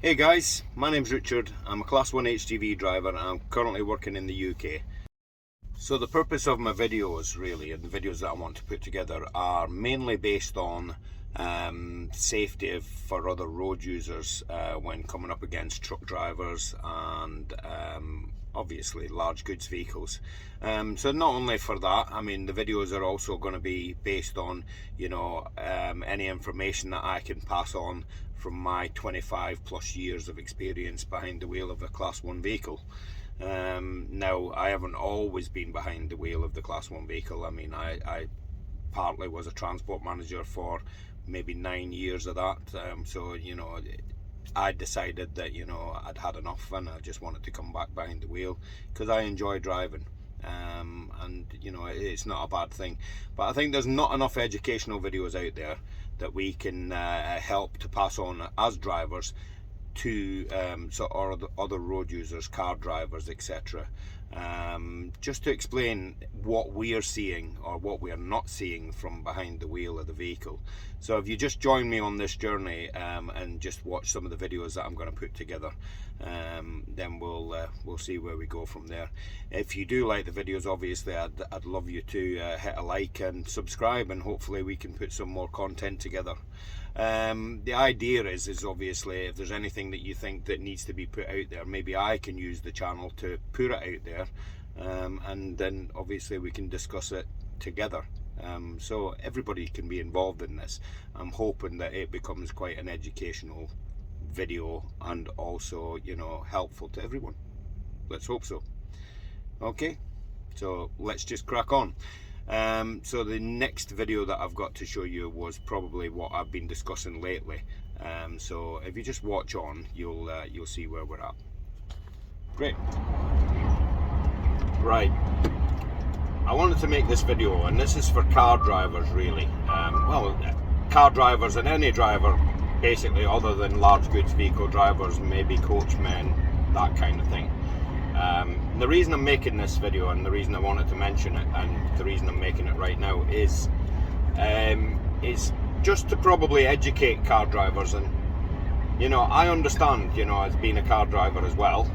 Hey guys, my name's Richard. I'm a Class 1 HGV driver and I'm currently working in the UK. So the purpose of my videos really, and the videos that I want to put together, are mainly based on safety for other road users when coming up against truck drivers and obviously large goods vehicles. So not only for that, I mean the videos are also going to be based on any information that I can pass on from my 25 plus years of experience behind the wheel of a Class 1 vehicle. Now, I haven't always been behind the wheel of the Class 1 vehicle. I mean, I partly was a transport manager for maybe 9 years of that. So, I decided that, I'd had enough and I just wanted to come back behind the wheel because I enjoy driving. And it's not a bad thing, but I think there's not enough educational videos out there that we can help to pass on as drivers to other road users, car drivers, etc. Just to explain what we are seeing or what we are not seeing from behind the wheel of the vehicle. So if you just join me on this journey and just watch some of the videos that I'm going to put together, then we'll see where we go from there. If you do like the videos, obviously I'd love you to hit a like and subscribe, and hopefully we can put some more content together. The idea is obviously if there's anything that you think that needs to be put out there, maybe I can use the channel to put it out there, and then obviously we can discuss it together. So everybody can be involved in this. I'm hoping that it becomes quite an educational video and also helpful to everyone. Let's hope so. Okay, so let's just crack on. So the next video that I've got to show you was probably what I've been discussing lately. So if you just watch on, you'll see where we're at. Great. Right. I wanted to make this video, and this is for car drivers really. Well, car drivers and any driver basically other than large goods vehicle drivers, maybe coachmen, that kind of thing. The reason I'm making this video and the reason I wanted to mention it and the reason I'm making it right now is just to probably educate car drivers. And I understand, as being a car driver as well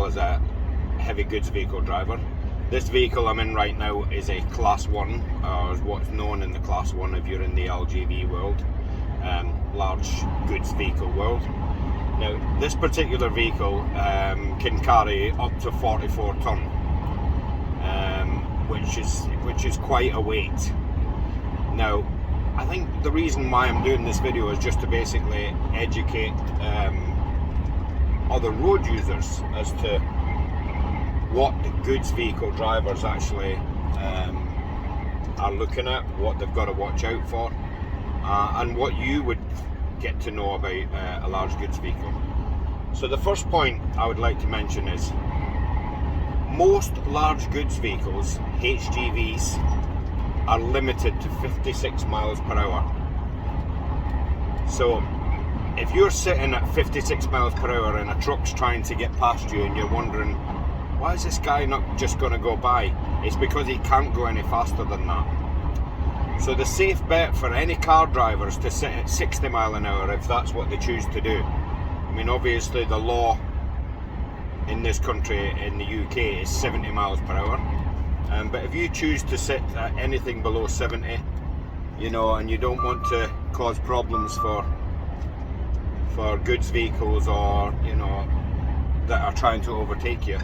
as a heavy goods vehicle driver. This vehicle I'm in right now is a Class 1, or is what's known in the Class 1 if you're in the LGV world, large goods vehicle world. Now, this particular vehicle can carry up to 44 ton, which is quite a weight. Now, I think the reason why I'm doing this video is just to basically educate other road users as to what the goods vehicle drivers actually are looking at, what they've got to watch out for, and what you would get to know about a large goods vehicle. So the first point I would like to mention is most large goods vehicles, HGVs, are limited to 56 miles per hour. So if you're sitting at 56 miles per hour and a truck's trying to get past you and you're wondering, why is this guy not just going to go by? It's because he can't go any faster than that. So the safe bet for any car drivers to sit at 60 mile an hour if that's what they choose to do. I mean, obviously the law in this country, in the UK, is 70 miles per hour. But if you choose to sit at anything below 70, and you don't want to cause problems for goods vehicles or, that are trying to overtake you,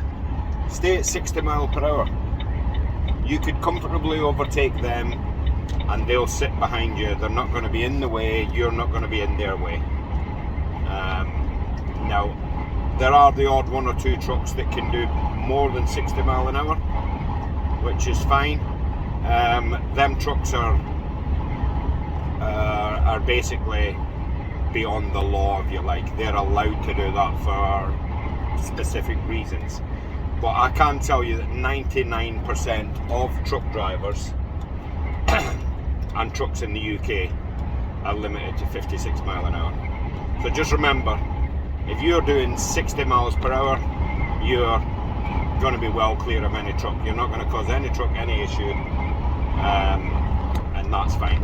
stay at 60 mile per hour. You could comfortably overtake them and they'll sit behind you. They're not going to be in the way, you're not going to be in their way. Now, there are the odd one or two trucks that can do more than 60 mile an hour, which is fine. Them trucks are basically beyond the law, if you like. They're allowed to do that for specific reasons. But I can tell you that 99% of truck drivers and trucks in the UK are limited to 56 mile an hour. So just remember, if you're doing 60 miles per hour, you're going to be well clear of any truck. You're not going to cause any truck any issue, and that's fine.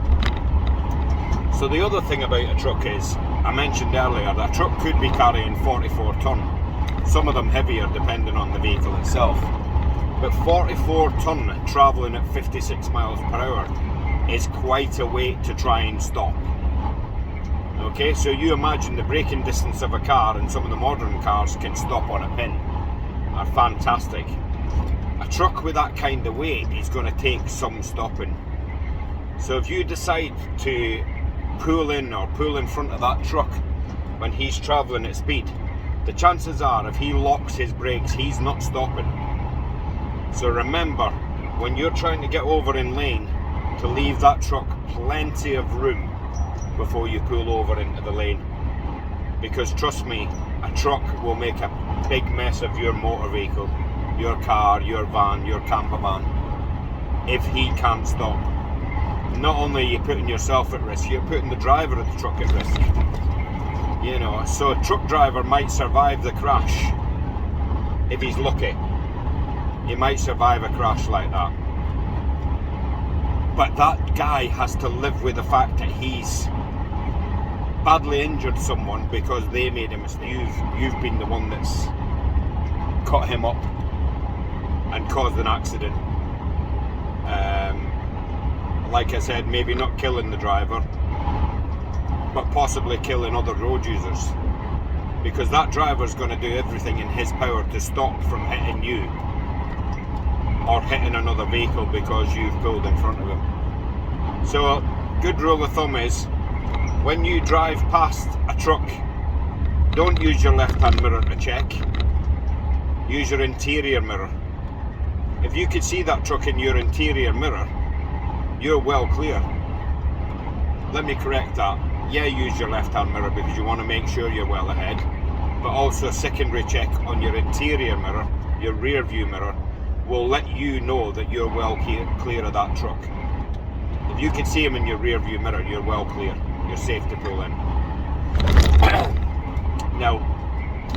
So the other thing about a truck is I mentioned earlier that a truck could be carrying 44 tonne, some of them heavier depending on the vehicle itself. But 44 tonne travelling at 56 miles per hour is quite a weight to try and stop. Okay, so you imagine the braking distance of a car, and some of the modern cars can stop on a pin, are fantastic. A truck with that kind of weight is going to take some stopping. So if you decide to pull in or pull in front of that truck when he's travelling at speed, the chances are if he locks his brakes, he's not stopping. So remember, when you're trying to get over in lane, to leave that truck plenty of room before you pull over into the lane, because trust me, a truck will make a big mess of your motor vehicle, your car, your van, your camper van, if he can't stop. Not only are you putting yourself at risk, you're putting the driver of the truck at risk. You know, so a truck driver might survive the crash if he's lucky. He might survive a crash like that. But that guy has to live with the fact that he's badly injured someone because they made a mistake. You've been the one that's cut him up and caused an accident. Like I said, maybe not killing the driver, but possibly killing other road users, because that driver's going to do everything in his power to stop from hitting you or hitting another vehicle because you've pulled in front of him. So good rule of thumb is, when you drive past a truck, don't use your left hand mirror to check, use your interior mirror. If you could see that truck in your interior mirror, you're well clear. Let me correct that. Yeah, use your left hand mirror because you want to make sure you're well ahead, but also a secondary check on your interior mirror, your rear view mirror, will let you know that you're well clear of that truck. If you can see him in your rear view mirror, you're well clear. You're safe to pull in. Now,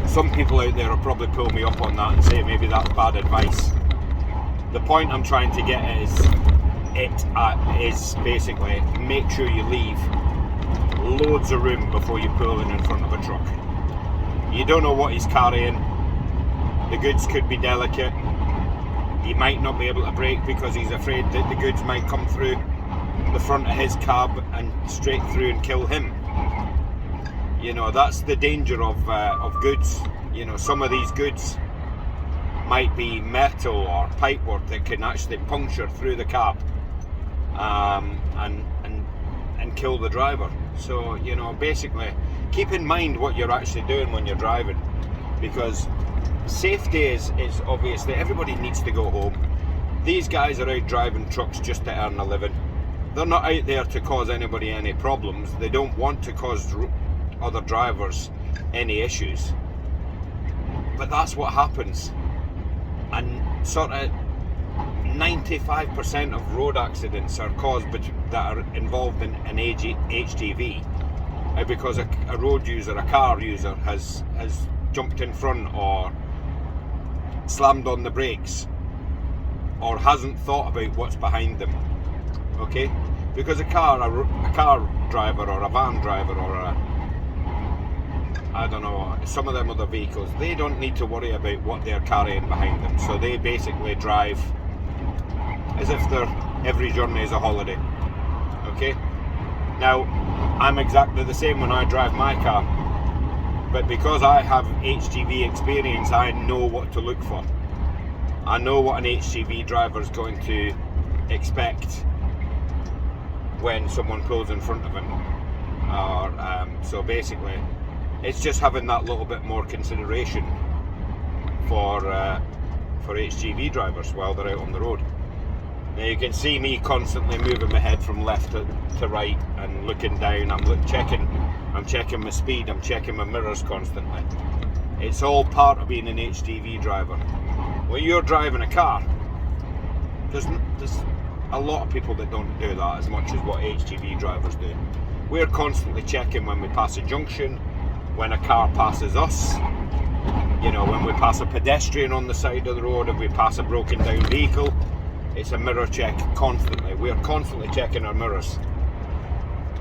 some people out there will probably pull me up on that and say maybe that's bad advice. The point I'm trying to get is basically make sure you leave loads of room before you pull in front of a truck. You don't know what he's carrying. The goods could be delicate. He might not be able to brake because he's afraid that the goods might come through the front of his cab and straight through and kill him. You know, that's the danger of goods. You know, some of these goods might be metal or pipework that can actually puncture through the cab and kill the driver. So, you know, basically keep in mind what you're actually doing when you're driving, because safety is obviously, everybody needs to go home. These guys are out driving trucks just to earn a living. They're not out there to cause anybody any problems. They don't want to cause other drivers any issues. But that's what happens. And sort of 95% of road accidents are caused that are involved in an HGV because a road user, a car user has jumped in front or slammed on the brakes or hasn't thought about what's behind them. Okay, because a car driver or a van driver or I don't know, some of them other vehicles, they don't need to worry about what they're carrying behind them. So they basically drive as if every journey is a holiday. Okay, now I'm exactly the same when I drive my car, but because I have HGV experience, I know what to look for. I know what an HGV driver is going to expect when someone pulls in front of him. So basically, it's just having that little bit more consideration for HGV drivers while they're out on the road. Now you can see me constantly moving my head from left to right and looking down. I'm checking my speed, I'm checking my mirrors constantly. It's all part of being an HGV driver. When you're driving a car, there's a lot of people that don't do that as much as what HGV drivers do. We're constantly checking when we pass a junction, when a car passes us, you know, when we pass a pedestrian on the side of the road, if we pass a broken down vehicle. It's a mirror check constantly. We're constantly checking our mirrors.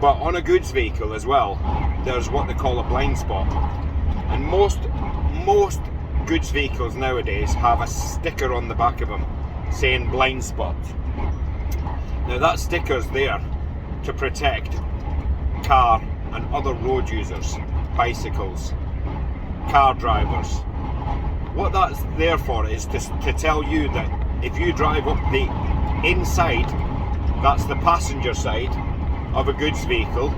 But on a goods vehicle as well, there's what they call a blind spot. And most goods vehicles nowadays have a sticker on the back of them saying blind spot. Now that sticker's there to protect car and other road users, bicycles, car drivers. What that's there for is to tell you that if you drive up the inside, that's the passenger side of a goods vehicle,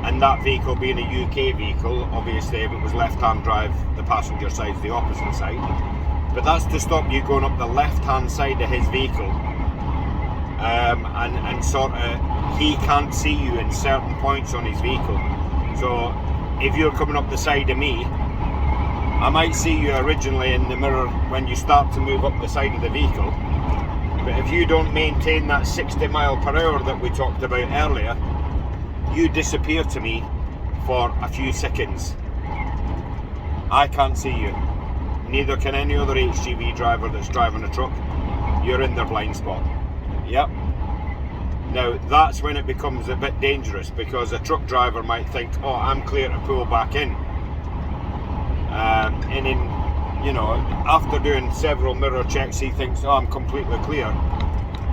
and that vehicle being a UK vehicle, obviously if it was left-hand drive, the passenger side's the opposite side. But that's to stop you going up the left-hand side of his vehicle, and sort of, he can't see you in certain points on his vehicle. So if you're coming up the side of me, I might see you originally in the mirror when you start to move up the side of the vehicle. But if you don't maintain that 60 mile per hour that we talked about earlier, you disappear to me for a few seconds. I can't see you. Neither can any other HGV driver that's driving a truck. You're in their blind spot. Yep. Now that's when it becomes a bit dangerous, because a truck driver might think, oh, I'm clear to pull back in. And in, you know, after doing several mirror checks, he thinks, oh, I'm completely clear.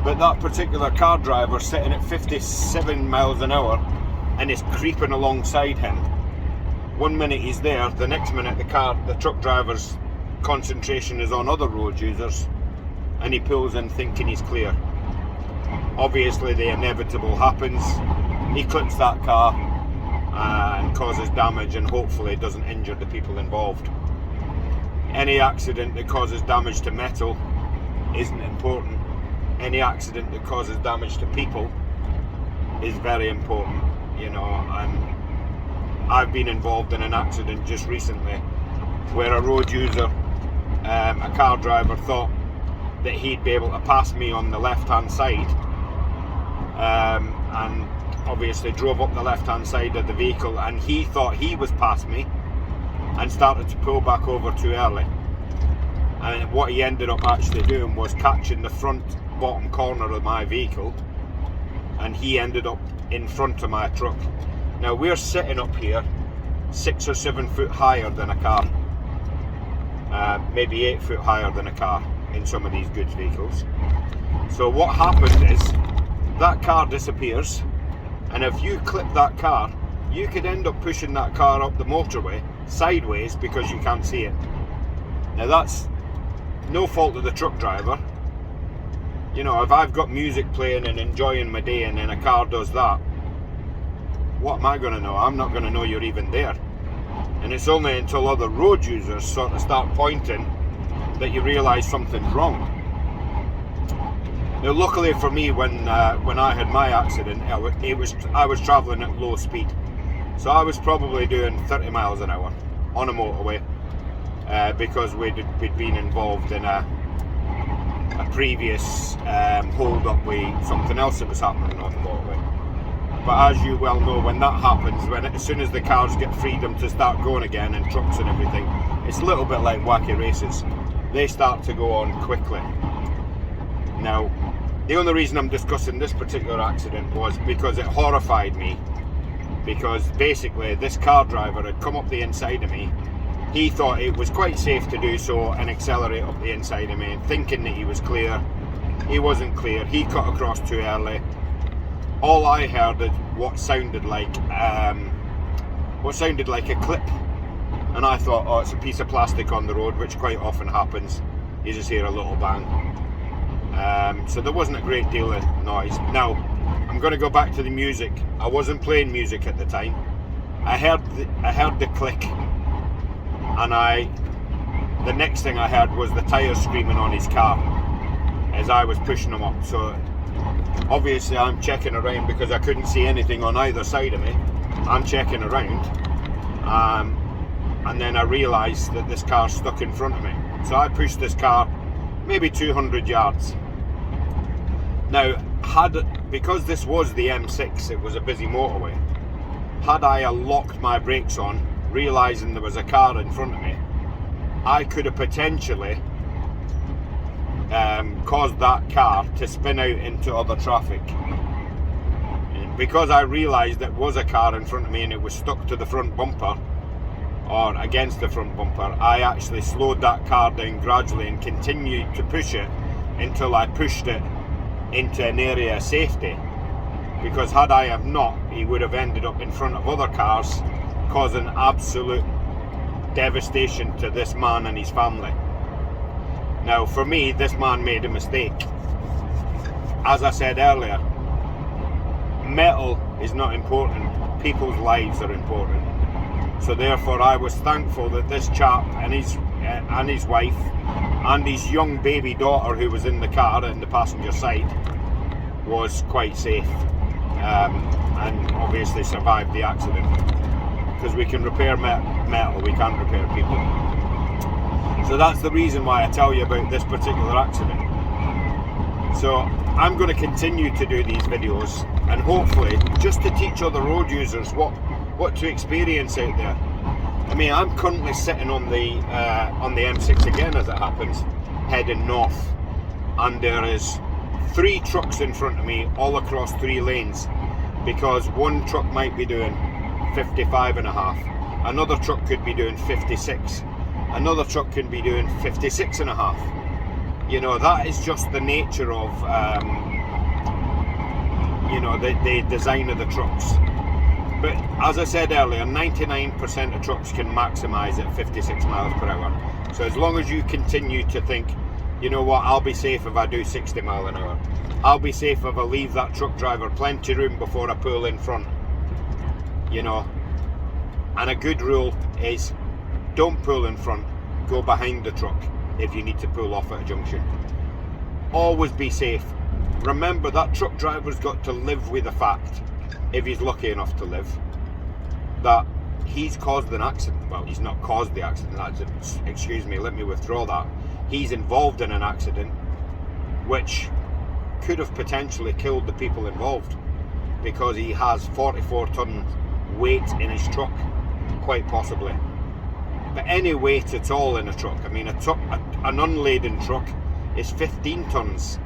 But that particular car driver sitting at 57 miles an hour and is creeping alongside him. One minute he's there, the next minute the truck driver's concentration is on other road users, and he pulls in thinking he's clear. Obviously the inevitable happens. He clips that car and causes damage, and hopefully doesn't injure the people involved. Any accident that causes damage to metal isn't important. Any accident that causes damage to people is very important. You know, I've been involved in an accident just recently where a road user, a car driver, thought that he'd be able to pass me on the left-hand side, and obviously drove up the left-hand side of the vehicle, and he thought he was past me and started to pull back over too early. And what he ended up actually doing was catching the front bottom corner of my vehicle, and he ended up in front of my truck. Now we're sitting up here 6 or 7 foot higher than a car, maybe 8 foot higher than a car in some of these goods vehicles. So what happens is that car disappears, and if you clip that car, you could end up pushing that car up the motorway sideways because you can't see it. Now that's no fault of the truck driver. You know, if I've got music playing and enjoying my day and then a car does that, what am I going to know? I'm not going to know you're even there. And it's only until other road users sort of start pointing that you realise something's wrong. Now luckily for me, when I had my accident, I was travelling at low speed. So I was probably doing 30 miles an hour on a motorway, because we'd been involved in a previous hold up with something else that was happening on the motorway. But as you well know, when that happens, as soon as the cars get freedom to start going again, and trucks and everything, it's a little bit like wacky races. They start to go on quickly. Now, the only reason I'm discussing this particular accident was because it horrified me, because basically this car driver had come up the inside of me. He thought it was quite safe to do so and accelerate up the inside of me, thinking that he was clear. He wasn't clear. He cut across too early. All I heard is what sounded like a clip, and I thought, oh, it's a piece of plastic on the road, which quite often happens. You just hear a little bang. So there wasn't a great deal of noise. Now, I'm going to go back to the music. I wasn't playing music at the time. I heard the click, and the next thing I heard was the tyres screaming on his car as I was pushing him up. So obviously I'm checking around because I couldn't see anything on either side of me. I'm checking around, and then I realised that this car's stuck in front of me. So I pushed this car maybe 200 yards. Now, because this was the M6, it was a busy motorway, had I locked my brakes on, realising there was a car in front of me, I could have potentially caused that car to spin out into other traffic. because I realised it was a car in front of me and it was stuck to the front bumper, or against the front bumper, I actually slowed that car down gradually and continued to push it until I pushed it into an area of safety. Because had I have not, he would have ended up in front of other cars, causing absolute devastation to this man and his family. Now, for me, this man made a mistake. As I said earlier, metal is not important, people's lives are important. So therefore I was thankful that this chap and his wife and his young baby daughter, who was in the car in the passenger side, was quite safe, and obviously survived the accident. Because we can repair metal, we can't repair people. So that's the reason why I tell you about this particular accident. So I'm going to continue to do these videos, and hopefully just to teach other road users what to experience out there. I mean, I'm currently sitting on the M6 again, as it happens, heading north, and there is 3 trucks in front of me all across 3 lanes, because one truck might be doing 55.5, another truck could be doing 56, another truck could be doing 56.5. You know, that is just the nature of you know, the design of the trucks. But as I said earlier, 99% of trucks can maximise at 56 miles per hour. So as long as you continue to think, you know what, I'll be safe if I do 60 mile an hour. I'll be safe if I leave that truck driver plenty room before I pull in front. You know, and a good rule is don't pull in front, go behind the truck if you need to pull off at a junction. Always be safe. Remember, that truck driver's got to live with the fact, if he's lucky enough to live, that he's caused an accident. Well, he's not caused the accident, excuse me, let me withdraw that. He's involved in an accident which could have potentially killed the people involved, because he has 44 ton weight in his truck, quite possibly. But any weight at all in a truck, I mean, an unladen truck is 15 tons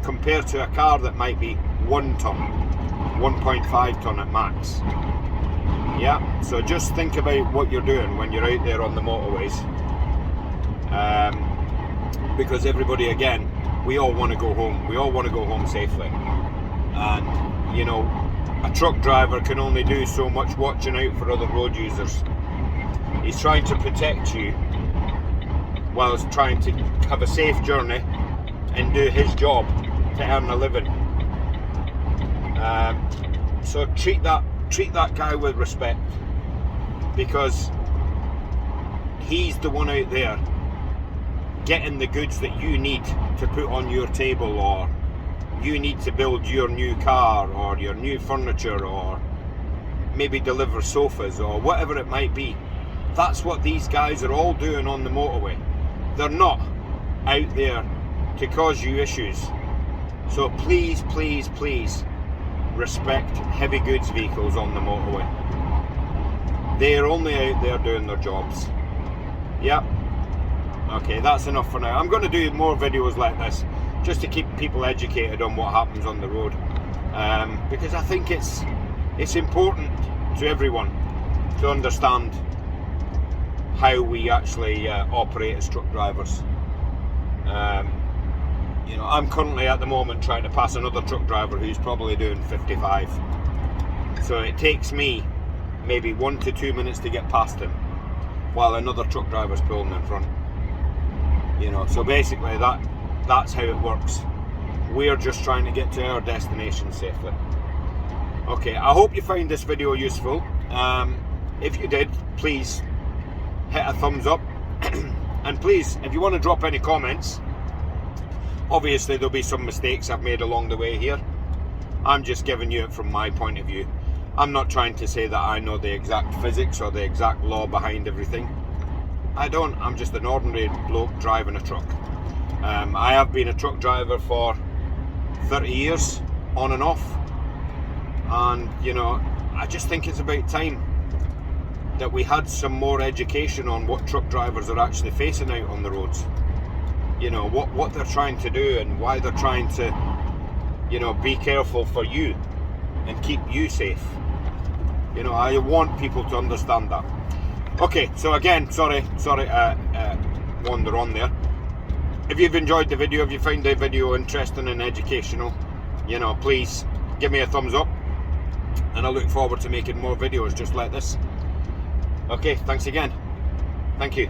compared to a car that might be 1 ton, 1.5 ton at max. Yeah, so just think about what you're doing when you're out there on the motorways, because everybody, again, we all want to go home. We all want to go home safely, and you know, a truck driver can only do so much watching out for other road users. He's trying to protect you whilst trying to have a safe journey and do his job to earn a living. So treat that guy with respect, because he's the one out there getting the goods that you need to put on your table, or you need to build your new car or your new furniture, or maybe deliver sofas or whatever it might be. That's what these guys are all doing on the motorway. They're not out there to cause you issues. So please, please, please respect heavy goods vehicles on the motorway. They're only out there doing their jobs. Yep. Okay, that's enough for now. I'm going to do more videos like this just to keep people educated on what happens on the road, because I think it's important to everyone to understand how we actually operate as truck drivers. You know, I'm currently at the moment trying to pass another truck driver who's probably doing 55. So it takes me maybe 1 to 2 minutes to get past him while another truck driver's pulling in front. You know, so basically that's how it works. We're just trying to get to our destination safely. Okay, I hope you found this video useful. If you did, please hit a thumbs up. And please, if you want to drop any comments, obviously there'll be some mistakes I've made along the way here. I'm just giving you it from my point of view. I'm not trying to say that I know the exact physics or the exact law behind everything. I don't. I'm just an ordinary bloke driving a truck. I have been a truck driver for 30 years, on and off. And, you know, I just think it's about time that we had some more education on what truck drivers are actually facing out on the roads. You know, what they're trying to do and why they're trying to, you know, be careful for you. and keep you safe. You know, I want people to understand that. Okay, so again, sorry, wander on there. If you've enjoyed the video, if you find the video interesting and educational, you know, please give me a thumbs up, and I look forward to making more videos just like this. Okay, thanks again. Thank you.